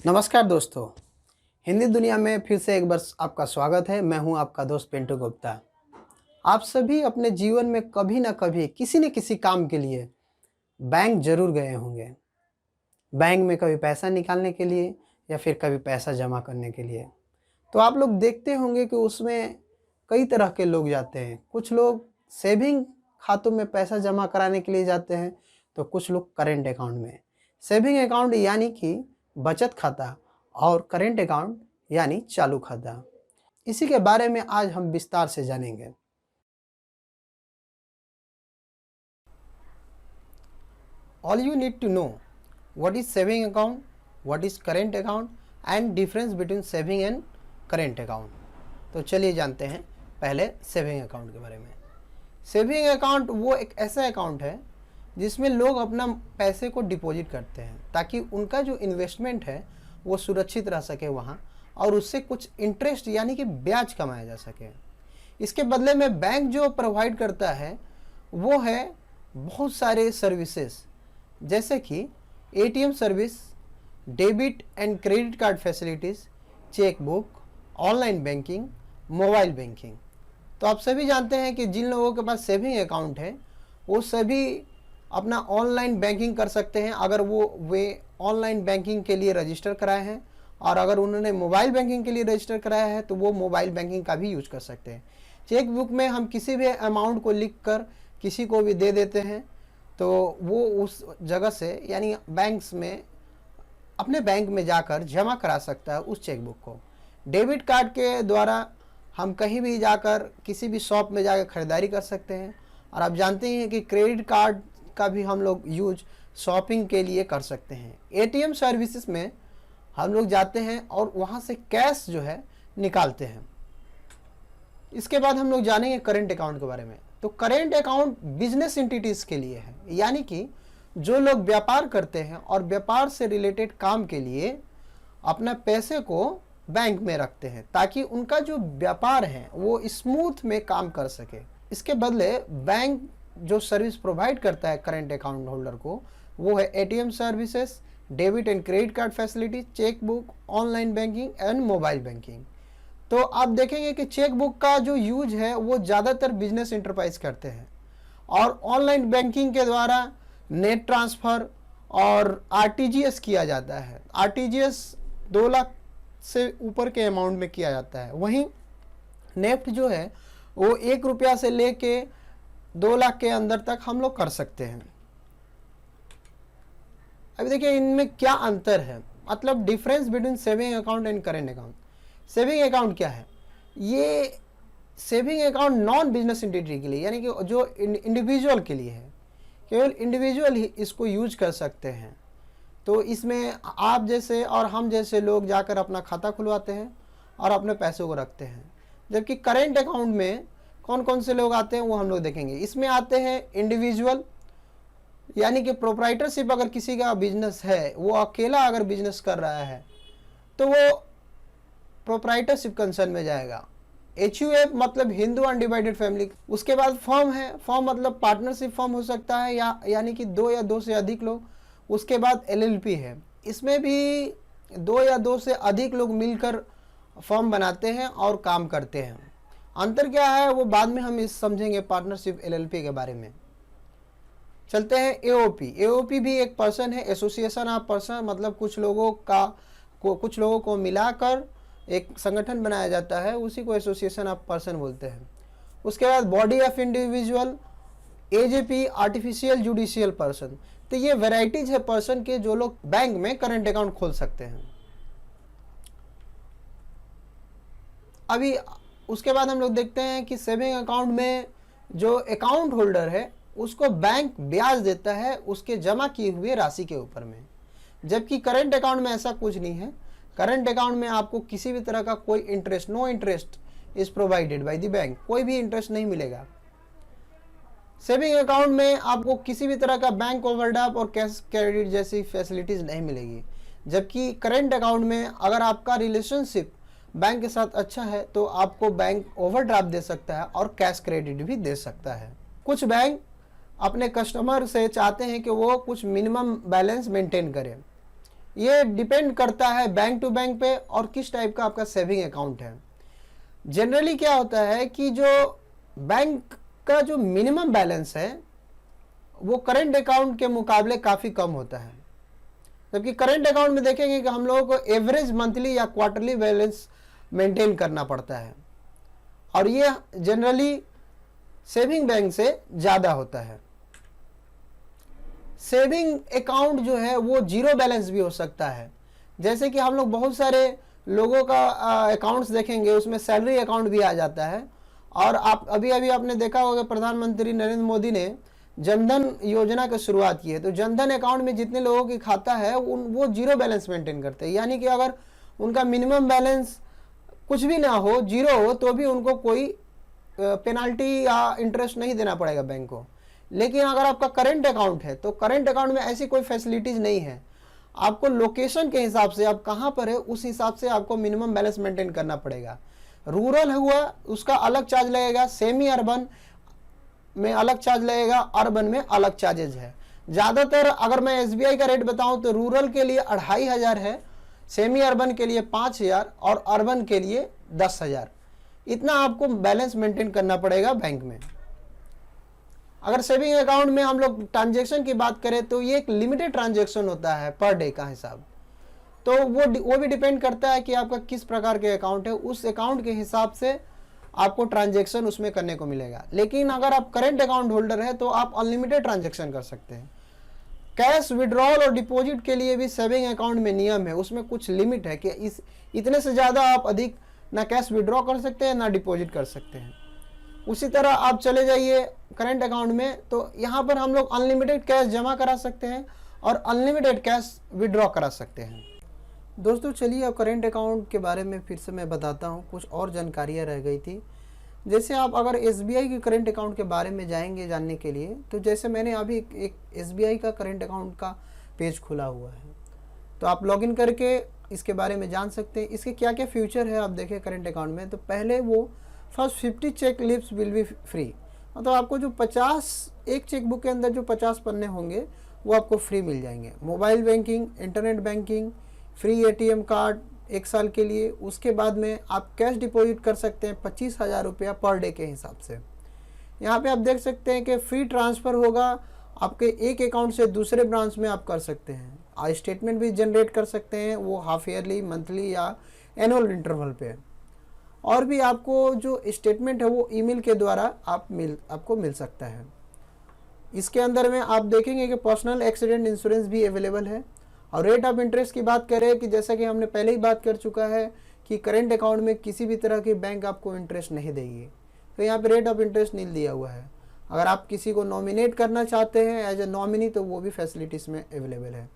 नमस्कार दोस्तों। हिंदी दुनिया में फिर से एक बार आपका स्वागत है। मैं हूं आपका दोस्त पिंटू गुप्ता। आप सभी अपने जीवन में कभी ना कभी किसी न किसी काम के लिए बैंक जरूर गए होंगे। बैंक में कभी पैसा निकालने के लिए या फिर कभी पैसा जमा करने के लिए। तो आप लोग देखते होंगे कि उसमें कई तरह के लोग जाते हैं। कुछ लोग सेविंग खातों में पैसा जमा कराने के लिए जाते हैं, तो कुछ लोग करेंट अकाउंट में। सेविंग अकाउंट यानी कि बचत खाता और करेंट अकाउंट यानी चालू खाता। इसी के बारे में आज हम विस्तार से जानेंगे। All you need to know what is saving account, what is current account and difference between saving and current account. तो चलिए जानते हैं पहले सेविंग अकाउंट के बारे में। सेविंग अकाउंट वो एक ऐसा अकाउंट है जिसमें लोग अपना पैसे को डिपॉजिट करते हैं ताकि उनका जो इन्वेस्टमेंट है वो सुरक्षित रह सके वहाँ, और उससे कुछ इंटरेस्ट यानी कि ब्याज कमाया जा सके। इसके बदले में बैंक जो प्रोवाइड करता है वो है बहुत सारे सर्विसेज, जैसे कि ATM service, debit and credit card facilities, cheque book, online banking, mobile banking. तो आप सभी जानते हैं कि जिन लोगों के पास सेविंग अकाउंट है वो सभी अपना ऑनलाइन बैंकिंग कर सकते हैं अगर वे ऑनलाइन बैंकिंग के लिए रजिस्टर कराए हैं, और अगर उन्होंने मोबाइल बैंकिंग के लिए रजिस्टर कराया है तो वो मोबाइल बैंकिंग का भी यूज कर सकते हैं। चेक बुक में हम किसी भी अमाउंट को लिख कर किसी को भी दे देते हैं तो वो उस जगह से यानी बैंक्स में अपने बैंक में जाकर जमा करा सकता है उस चेक बुक को। डेबिट कार्ड के द्वारा हम कहीं भी जाकर किसी भी शॉप में जाकर ख़रीदारी कर सकते हैं, और आप जानते ही हैं कि क्रेडिट कार्ड का भी हम लोग यूज शॉपिंग के लिए कर सकते हैं। एटीएम सर्विसेज में हम लोग जाते हैं और वहाँ से कैश जो है निकालते हैं। इसके बाद हम लोग जानेंगे करेंट अकाउंट के बारे में। तो करेंट अकाउंट बिजनेस एंटिटीज़ के लिए है, यानी कि जो लोग व्यापार करते हैं और व्यापार से रिलेटेड काम के लिए अपना पैसे को बैंक में रखते हैं ताकि उनका जो व्यापार है वो स्मूथ में काम कर सके। इसके बदले बैंक जो सर्विस प्रोवाइड करता है करेंट अकाउंट होल्डर को वो है ATM services, debit and credit card facility, cheque book, online banking and mobile banking. तो आप देखेंगे कि चेक बुक का जो यूज है वो ज़्यादातर बिजनेस इंटरप्राइज करते हैं, और ऑनलाइन बैंकिंग के द्वारा नेट ट्रांसफ़र और आरटीजीएस किया जाता है। आरटीजीएस 2 लाख से ऊपर के अमाउंट में किया जाता है। वहीं नेफ्ट जो है वो 1 रुपया से लेके 2 लाख के अंदर तक हम लोग कर सकते हैं। अभी देखिए इनमें क्या अंतर है, मतलब difference between saving account and current account. Saving account क्या है? ये saving account non business entity के लिए यानी कि जो इंडिविजुअल के लिए है, केवल इंडिविजुअल ही इसको यूज कर सकते हैं। तो इसमें आप जैसे और हम जैसे लोग जाकर अपना खाता खुलवाते हैं और अपने पैसों को रखते हैं। जबकि करेंट अकाउंट में कौन कौन से लोग आते हैं वो हम लोग देखेंगे। इसमें आते हैं इंडिविजुअल, यानी कि प्रोप्राइटरशिप अगर किसी का बिजनेस है, वो अकेला अगर बिजनेस कर रहा है तो वो प्रोप्राइटरशिप कंसर्न में जाएगा। HUF मतलब हिंदू अनडिवाइडेड फैमिली। उसके बाद फर्म है, फर्म मतलब पार्टनरशिप फर्म हो सकता है यानी कि 2 या 2 से अधिक लोग। उसके बाद LLP है, इसमें भी 2 या 2 से अधिक लोग मिलकर फर्म बनाते हैं और काम करते हैं। अंतर क्या है वो बाद में हम इस समझेंगे पार्टनरशिप LLP के बारे में। चलते हैं AOP। AOP भी एक पर्सन है, एसोसिएशन ऑफ पर्सन, मतलब कुछ लोगों को मिलाकर एक संगठन बनाया जाता है, उसी को एसोसिएशन ऑफ पर्सन बोलते हैं। उसके बाद body of individual, AJP artificial judicial person. तो ये वेराइटीज है पर्सन के जो लोग बैंक में करंट अकाउंट खोल सकते हैं। अभी उसके बाद हम लोग देखते हैं कि सेविंग अकाउंट में जो अकाउंट होल्डर है उसको बैंक ब्याज देता है उसके जमा किए हुए राशि के ऊपर में, जबकि करंट अकाउंट में ऐसा कुछ नहीं है। करंट अकाउंट में आपको किसी भी तरह का कोई interest, no interest is provided by the bank, कोई भी इंटरेस्ट नहीं मिलेगा। सेविंग अकाउंट में आपको किसी भी तरह का बैंक ओवरड्राफ्ट और कैश क्रेडिट जैसी फैसिलिटीज नहीं मिलेगी, जबकि करंट अकाउंट में अगर आपका रिलेशनशिप बैंक के साथ अच्छा है तो आपको बैंक ओवरड्राफ्ट दे सकता है और कैश क्रेडिट भी दे सकता है। कुछ बैंक अपने कस्टमर से चाहते हैं कि वो कुछ मिनिमम बैलेंस मेंटेन करें, ये डिपेंड करता है बैंक टू बैंक पे और किस टाइप का आपका सेविंग अकाउंट है। जनरली क्या होता है कि जो बैंक का जो मिनिमम बैलेंस है वो करंट अकाउंट के मुकाबले काफ़ी कम होता है, जबकि करंट अकाउंट में देखेंगे कि हम लोगों को एवरेज मंथली या क्वार्टरली बैलेंस मेंटेन करना पड़ता है, और ये जनरली सेविंग बैंक से ज़्यादा होता है। सेविंग अकाउंट जो है वो जीरो बैलेंस भी हो सकता है, जैसे कि हम लोग बहुत सारे लोगों का अकाउंट्स देखेंगे उसमें सैलरी अकाउंट भी आ जाता है। और आप अभी अभी आपने देखा होगा प्रधानमंत्री नरेंद्र मोदी ने जनधन योजना की शुरुआत की है, तो जनधन अकाउंट में जितने लोगों की खाता है वो जीरो बैलेंस मेंटेन करते हैं, यानी कि अगर उनका मिनिमम बैलेंस कुछ भी ना हो, जीरो हो, तो भी उनको कोई पेनाल्टी या इंटरेस्ट नहीं देना पड़ेगा बैंक को। लेकिन अगर आपका करंट अकाउंट है तो करंट अकाउंट में ऐसी कोई फैसिलिटीज नहीं है। आपको लोकेशन के हिसाब से आप कहाँ पर है उस हिसाब से आपको मिनिमम बैलेंस मेंटेन करना पड़ेगा। रूरल हुआ उसका अलग चार्ज लगेगा, सेमी अर्बन में अलग चार्ज लगेगा, अर्बन में अलग चार्जेज है। ज़्यादातर अगर मैं SBI का रेट बताऊं तो रूरल के लिए 2500 है, सेमी अर्बन के लिए 5000 और अर्बन के लिए 10,000। इतना आपको बैलेंस मेंटेन करना पड़ेगा बैंक में। अगर सेविंग अकाउंट में हम लोग ट्रांजेक्शन की बात करें तो ये एक लिमिटेड ट्रांजेक्शन होता है पर डे का हिसाब, तो वो भी डिपेंड करता है कि आपका किस प्रकार के अकाउंट है, उस अकाउंट के हिसाब से आपको ट्रांजेक्शन उसमें करने को मिलेगा। लेकिन अगर आप करेंट अकाउंट होल्डर है तो आप अनलिमिटेड ट्रांजेक्शन कर सकते हैं। कैश विड्रॉल और डिपॉजिट के लिए भी सेविंग अकाउंट में नियम है, उसमें कुछ लिमिट है कि इतने से ज़्यादा आप अधिक ना कैश विड्रॉ कर सकते हैं ना डिपॉजिट कर सकते हैं। उसी तरह आप चले जाइए करंट अकाउंट में, तो यहाँ पर हम लोग अनलिमिटेड कैश जमा करा सकते हैं और अनलिमिटेड कैश विड्रॉ करा सकते हैं। दोस्तों चलिए अब करंट अकाउंट के बारे में फिर से मैं बताता हूँ, कुछ और जानकारियाँ रह गई थी। जैसे आप अगर SBI के करंट अकाउंट के बारे में जाएंगे जानने के लिए, तो जैसे मैंने अभी एक SBI का करंट अकाउंट का पेज खुला हुआ है, तो आप लॉगिन करके इसके बारे में जान सकते हैं। इसके क्या क्या फ्यूचर है आप देखें करंट अकाउंट में। तो पहले वो first 50 cheque leaves will be free, मतलब आपको जो 50 एक चेक बुक के अंदर जो 50 पन्ने होंगे वो आपको फ्री मिल जाएंगे। Mobile banking, internet banking, free ATM card 1 साल के लिए। उसके बाद में आप कैश डिपॉजिट कर सकते हैं 25,000 रुपया पर डे के हिसाब से। यहाँ पे आप देख सकते हैं कि फ्री ट्रांसफ़र होगा आपके एक अकाउंट से दूसरे ब्रांच में आप कर सकते हैं। स्टेटमेंट भी जनरेट कर सकते हैं, वो हाफ ईयरली, मंथली या एनुअल इंटरवल पे। और भी आपको जो स्टेटमेंट है वो ईमेल के द्वारा आपको मिल सकता है। इसके अंदर में आप देखेंगे कि पर्सनल एक्सीडेंट इंश्योरेंस भी अवेलेबल है। और रेट ऑफ इंटरेस्ट की बात करें कि जैसा कि हमने पहले ही बात कर चुका है कि करंट अकाउंट में किसी भी तरह की बैंक आपको इंटरेस्ट नहीं देगी, तो यहाँ पे रेट ऑफ इंटरेस्ट नील दिया हुआ है। अगर आप किसी को नॉमिनेट करना चाहते हैं एज ए नॉमिनी तो वो भी फैसिलिटीज़ में अवेलेबल है।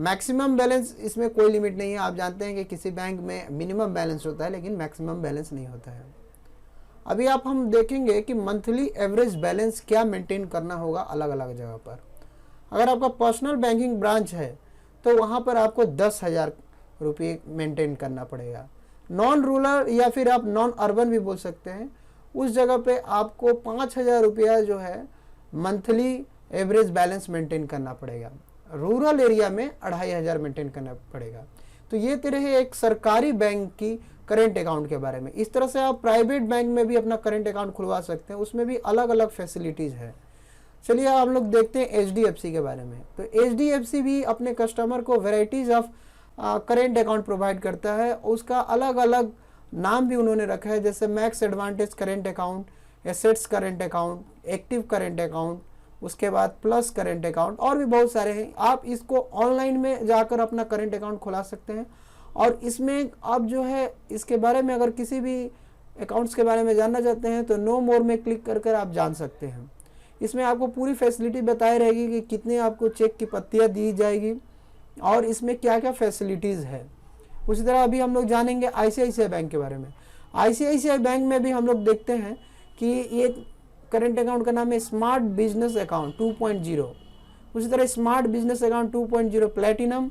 मैक्सिमम बैलेंस इसमें कोई लिमिट नहीं है। आप जानते हैं कि किसी बैंक में मिनिमम बैलेंस होता है लेकिन मैक्सिमम बैलेंस नहीं होता है। अभी हम देखेंगे कि मंथली एवरेज बैलेंस क्या मेंटेन करना होगा अलग अलग जगह पर। अगर आपका पर्सनल बैंकिंग ब्रांच है तो वहाँ पर आपको 10,000 रुपये मेंटेन करना पड़ेगा। नॉन रूरल या फिर आप नॉन अर्बन भी बोल सकते हैं, उस जगह पे आपको 5,000 रुपया जो है मंथली एवरेज बैलेंस मेंटेन करना पड़ेगा। रूरल एरिया में 2,500 मेंटेन करना पड़ेगा। तो ये तरह एक सरकारी बैंक की करेंट अकाउंट के बारे में। इस तरह से आप प्राइवेट बैंक में भी अपना करेंट अकाउंट खुलवा सकते हैं, उसमें भी अलग अलग फैसिलिटीज़ है। चलिए हम लोग देखते हैं HDFC के बारे में। तो HDFC भी अपने कस्टमर को varieties of current account provide करता है। उसका अलग अलग नाम भी उन्होंने रखा है, जैसे max advantage current account, assets current account, active current account, उसके बाद प्लस करेंट अकाउंट, और भी बहुत सारे हैं। आप इसको ऑनलाइन में जाकर अपना करेंट अकाउंट खुला सकते हैं। और इसमें आप जो है इसके बारे में अगर किसी भी अकाउंट्स के बारे में जानना चाहते हैं तो नो मोर में क्लिक कर आप जान सकते हैं। इसमें आपको पूरी फैसिलिटी बताई रहेगी कि कितने आपको चेक की पत्तियाँ दी जाएगी और इसमें क्या क्या फैसिलिटीज़ है। उसी तरह अभी हम लोग जानेंगे ICICI बैंक के बारे में। ICICI बैंक में भी हम लोग देखते हैं कि ये करेंट अकाउंट का नाम है स्मार्ट बिजनेस अकाउंट 2.0। उसी तरह smart business account 2.0 platinum,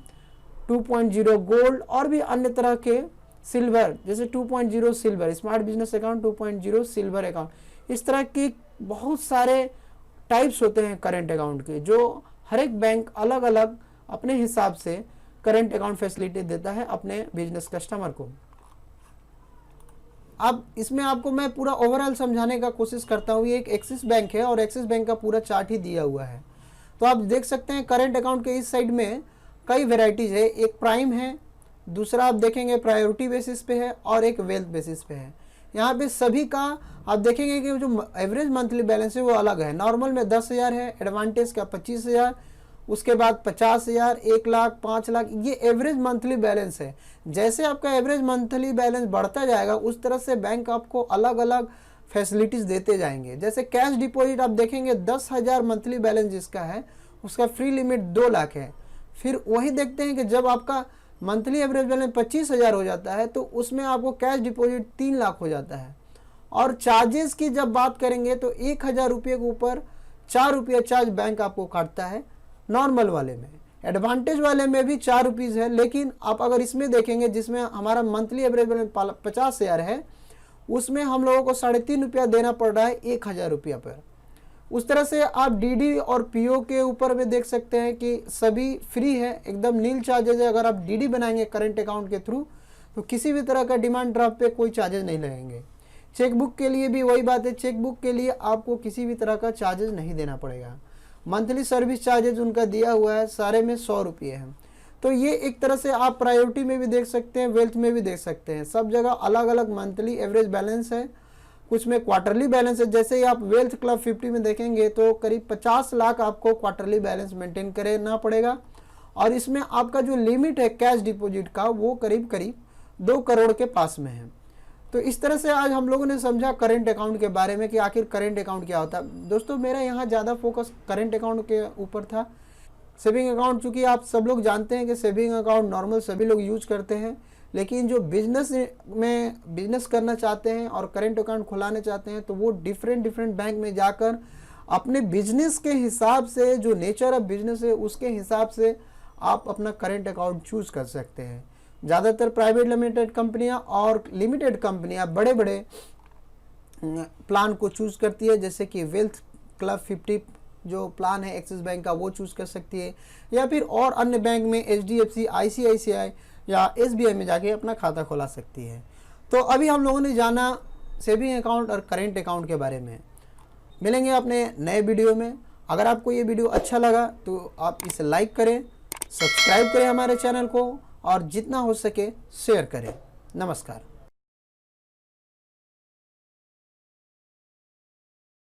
2.0 gold और भी अन्य तरह के सिल्वर, जैसे 2.0 silver, smart business account 2.0 silver account. इस तरह की बहुत सारे टाइप्स होते हैं करेंट अकाउंट के, जो हर एक बैंक अलग अलग अपने हिसाब से करेंट अकाउंट फैसिलिटी देता है अपने बिजनेस कस्टमर को। अब इसमें आपको मैं पूरा ओवरऑल समझाने का कोशिश करता हूँ। ये एक एक्सिस बैंक है और एक्सिस बैंक का पूरा चार्ट ही दिया हुआ है। तो आप देख सकते हैं करेंट अकाउंट के इस साइड में कई वेराइटीज़ है। एक प्राइम है, दूसरा आप देखेंगे प्रायोरिटी बेसिस पे है और एक वेल्थ बेसिस पे है। यहाँ पे सभी का आप देखेंगे कि जो एवरेज मंथली बैलेंस है वो अलग है। नॉर्मल में 10,000 है, एडवांटेज का 25,000, उसके बाद 50,000, 1 लाख, 5 लाख, ये एवरेज मंथली बैलेंस है। जैसे आपका एवरेज मंथली बैलेंस बढ़ता जाएगा उस तरह से बैंक आपको अलग अलग फैसिलिटीज़ देते जाएंगे। जैसे कैश डिपॉजिट आप देखेंगे 10,000 मंथली बैलेंस जिसका है उसका फ्री लिमिट 2 लाख है। फिर वही देखते हैं कि जब आपका मंथली एवरेज बैलेंस 25,000 हो जाता है तो उसमें आपको कैश डिपॉजिट 3 लाख हो जाता है। और चार्जेस की जब बात करेंगे तो 1,000 रुपये के ऊपर 4 रुपये चार्ज बैंक आपको काटता है नॉर्मल वाले में। एडवांटेज वाले में भी 4 रुपीज़ है, लेकिन आप अगर इसमें देखेंगे जिसमें हमारा मंथली एवरेज बैलेंस 50,000 है उसमें हम लोगों को 3.5 रुपया देना पड़ रहा है 1,000 रुपया पर। उस तरह से आप डीडी और पीओ के ऊपर में देख सकते हैं कि सभी फ्री है, एकदम नील चार्जेज है। अगर आप डीडी बनाएंगे करंट अकाउंट के थ्रू तो किसी भी तरह का डिमांड ड्राफ्ट पे कोई चार्जेस नहीं लगेंगे। चेकबुक के लिए भी वही बात है, चेकबुक के लिए आपको किसी भी तरह का चार्जेस नहीं देना पड़ेगा। मंथली सर्विस चार्जेज उनका दिया हुआ है, सारे में 100 रुपये है। तो ये एक तरह से आप प्रायोरिटी में भी देख सकते हैं, वेल्थ में भी देख सकते हैं, सब जगह अलग अलग मंथली एवरेज बैलेंस है, कुछ में क्वार्टरली बैलेंस है। जैसे ही आप वेल्थ क्लब 50 में देखेंगे तो करीब 50 लाख आपको क्वार्टरली बैलेंस मेंटेन करना पड़ेगा। और इसमें आपका जो लिमिट है कैश डिपॉजिट का वो करीब 2 करोड़ के पास में है। तो इस तरह से आज हम लोगों ने समझा करेंट अकाउंट के बारे में कि आखिर करेंट अकाउंट क्या होता है। दोस्तों मेरा यहाँ ज़्यादा फोकस करेंट अकाउंट के ऊपर था। सेविंग अकाउंट चूँकि आप सब लोग जानते हैं कि सेविंग अकाउंट नॉर्मल सभी लोग यूज करते हैं, लेकिन जो बिजनेस करना चाहते हैं और करेंट अकाउंट खुलाना चाहते हैं तो वो डिफरेंट बैंक में जाकर अपने बिजनेस के हिसाब से, जो नेचर ऑफ बिजनेस है उसके हिसाब से आप अपना करेंट अकाउंट चूज कर सकते हैं। ज़्यादातर प्राइवेट लिमिटेड कंपनियां और लिमिटेड कंपनियां बड़े बड़े प्लान को चूज करती है, जैसे कि वेल्थ क्लब 50 जो प्लान है एक्सिस बैंक का वो चूज कर सकती है, या फिर और अन्य बैंक में HDFC, ICICI या SBI में जाके अपना खाता खुला सकती है। तो अभी हम लोगों ने जाना सेविंग अकाउंट और करेंट अकाउंट के बारे में। मिलेंगे अपने नए वीडियो में। अगर आपको ये वीडियो अच्छा लगा तो आप इसे लाइक करें, सब्सक्राइब करें हमारे चैनल को और जितना हो सके शेयर करें। नमस्कार।